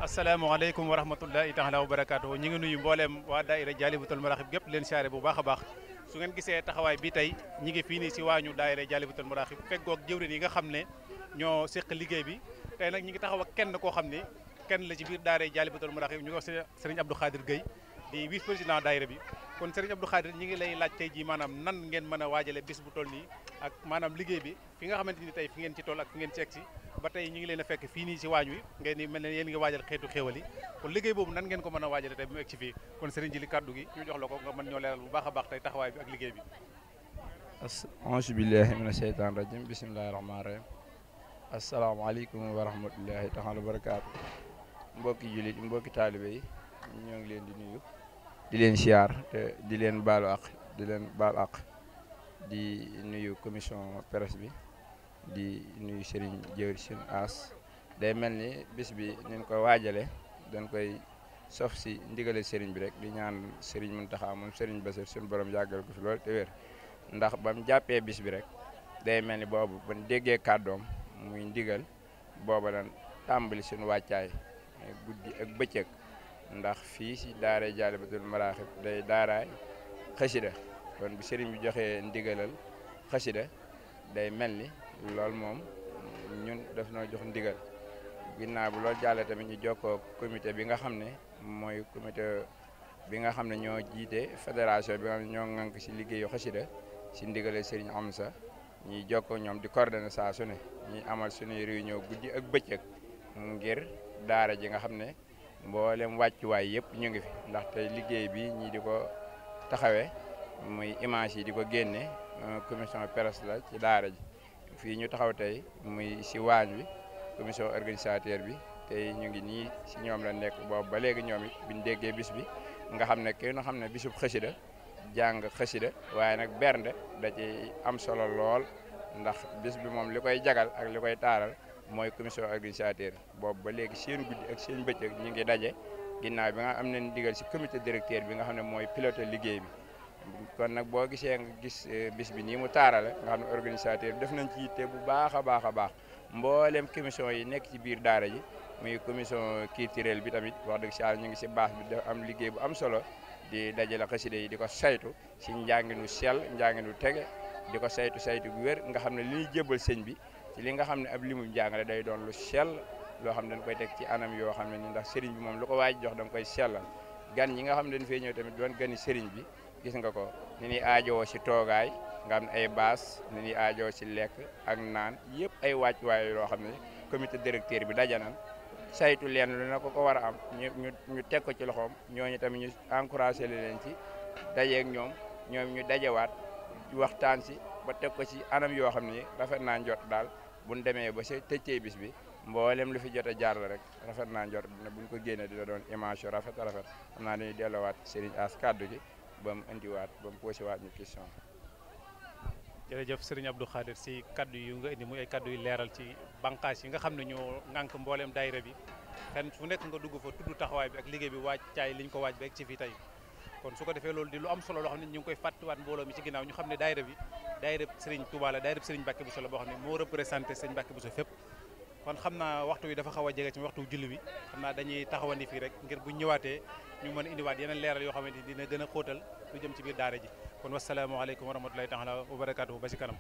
asalaamaaleykum wa rahmatullahi taala wa barakaatu ñi ngi nuyu mbooleem waa daayira Jaalibatul Maraaxib gépp leen siyaare bu baax a baax su ngeen gisee taxawaay bi tey ñi ngi fii nii si waañu daayira Jaalibatul Maraaxib feggoog jëwrin yi nga xam ne ñoo séq liggéey bi tey nag ñi ngi taxaw ak kenn koo xam ne kenn la ci biir daayira Jaalibatul Maraaxib ñu ko wax sëriñ Abdou Khadir Gueye di vice président daayira bi kon sëriñ Abdou Khadir ñi ngi lay laaj tey jii maanaam nan ngeen mën a waajale bis bu toll nii ak maanaam liggéey bi fi nga xamante ni tey fi ngeen ci toll ak fi ngeen ci egsi ba tey ñu ngi leen a fekk fii nii si waañ wi ngeen ni mel ne yéen ngi waajal xeetu xéewal yi kon liggéey boobu nan ngeen ko mën a waajale tey bu mu egsi fii kon sëriñ ji li kàddu gi ñu jox la ko nga mën ñoo leeral bu baax a baax tey taxawaay bi ak liggéey bi auzu billahi mina sheytaan rajim bismillahi rahmaani rahim asalaamaaleykum wa rahmatullahi taala wa barakaatu mbokki jullit mbokki taalibe yi ñoo ngi leen di nuyu di leen siyaar te di leen baalu ak di leen baal ak di nuyu commission presse bi di nuyu Serigne Jëwri Sine As day mel ni bis bi niñ ko waajale dañ koy sof si ndigale Serigne bi rek di ñaan Serigne Mountakha moom Serigne Bassir suñu borom yàggal ko fi lool te wér ndax ba mu jàppee bis bi rek day mel ni boobu ba déggee kàddoom muy ndigal booba lan tàmbali suñu wàccaay guddi ak bëccëg ndax fii si daara Jaalibatul Maraaxib day daaraay xasida kon bu Serigne bi joxee ndigalal xasida day mel ni loolu moom ñun daf noo jox ndigal ginnaaw bu loolu jàllee tamit ñu jokkoo comité bi nga xam ne mooy comité bi nga xam ne ñoo jiite fédération bi nga xam ne ñoo ŋànk si liggéeyu xasida si ndigale Serigne Amsa ñuy jokkoo ñoom di coordonné saa su ne ñuy amal suñuy réunion guddi ak bëccëg ngir daara ji nga xam ne mboolem wàccuwaay yëpp ñu ngi fi ndax tey liggéey bi ñii di ko taxawee muy image yi di ko génne commission presse la ci daara ji fii ñu taxaw tey muy si waañ wi commission organisateur bi tey ñu ngi nii si ñoom la nekk boobu ba léegi ñoom it biñ déggee bis bi nga xam ne kenn xam ne bisub xasida jàng xasida waaye nag bernde da ci am solo lool ndax bis bi moom li koy jagal ak li koy taaral mooy commission organisateur boobu ba léegi seen guddi ak seen bëccëg ñu ngi daje ginnaaw bi nga am nañ digal si comité directeur bi nga xam ne mooy pilote liggéey bi kon nag boo gisee nga gis bis bi nii mu taarale nga xam ne organisateur bi def nañ ci yitte bu baax a baax a baax mboolem commission yi nekk ci biir daara ji muy commission culturelle bi tamit wax dëgg si yàlla ñu ngi si baax bi def am liggéey bu am solo di dajale xasida yi di ko saytu si njànginu sell njànginu tege di ko saytu bu wér nga xam ne li ñuy jébbal sëñ bi ci li nga xam ne ab limu jàngale day doon lu sell loo xam ne dañ koy teg ci anam yoo xam ne ni ndax sëriñ bi moom lu ko waaj jox da nga koy sellal gan ñi nga xam ne dañ fay ñëw tamit doon gani sëriñ bi gis nga ko ni ñuy aajowoo si toogaay nga xam ne ay baas ni ñuy aajowoo si lekk ak naan yëpp ay wàccuwaay yoo xam ne comité directeur bi dajanan saytu leen lu na ko war a am ñu teg ko ci loxoom ñooñu tamit ñu encouragé leen ci dajeeg ñoom ñu dajewaat waxtaan si ba teg ko ci anam yoo xam ne rafet naa njot daal buñ demee ba sa tëccee bis bi mboolem lu fi jot a jaar la rek rafet naa njot ne buñ ko génnee dina doon image yu rafet a rafet xam naa dañuy delloowaat Serigne As kàddu gi ba mu indiwaat ba mu posé waat ñu question. jërëjëf Serigne Abdou Khadir si kaddu yu nga indi muy ay kaddu yu leeral ci bànqaas yi nga xam ne ñoo ŋànk mbooleem daayira bi xen fu nekk nga dugg fa tudd taxawaay bi ak liggéey bi waaj caay liñ ko waaj ba ak ci fii tey kon su ko defee loolu di lu am solo loo xam ne ñu ngi koy fàttiwaat mbooloo mi ci ginnaaw ñu xam ne daayira bi daayira Serigne Touba la daayira Serigne Mbacke Bousso la boo xam ne moo représenté Serigne Mbacke Bousso fépp kon xam naa waxtu wi dafa xaw a jege ci waxtu julli bi xam naa dañuy taxawandi fii rek ngir bu ñëwaatee ñu mën a indiwaat yeneen leeral yoo xamante ni dina gën a xóotal lu jëm ci biir daara ji kon wasalaamaaleykum wa rahmatulahi taala wa barakaatuhu ba si kanam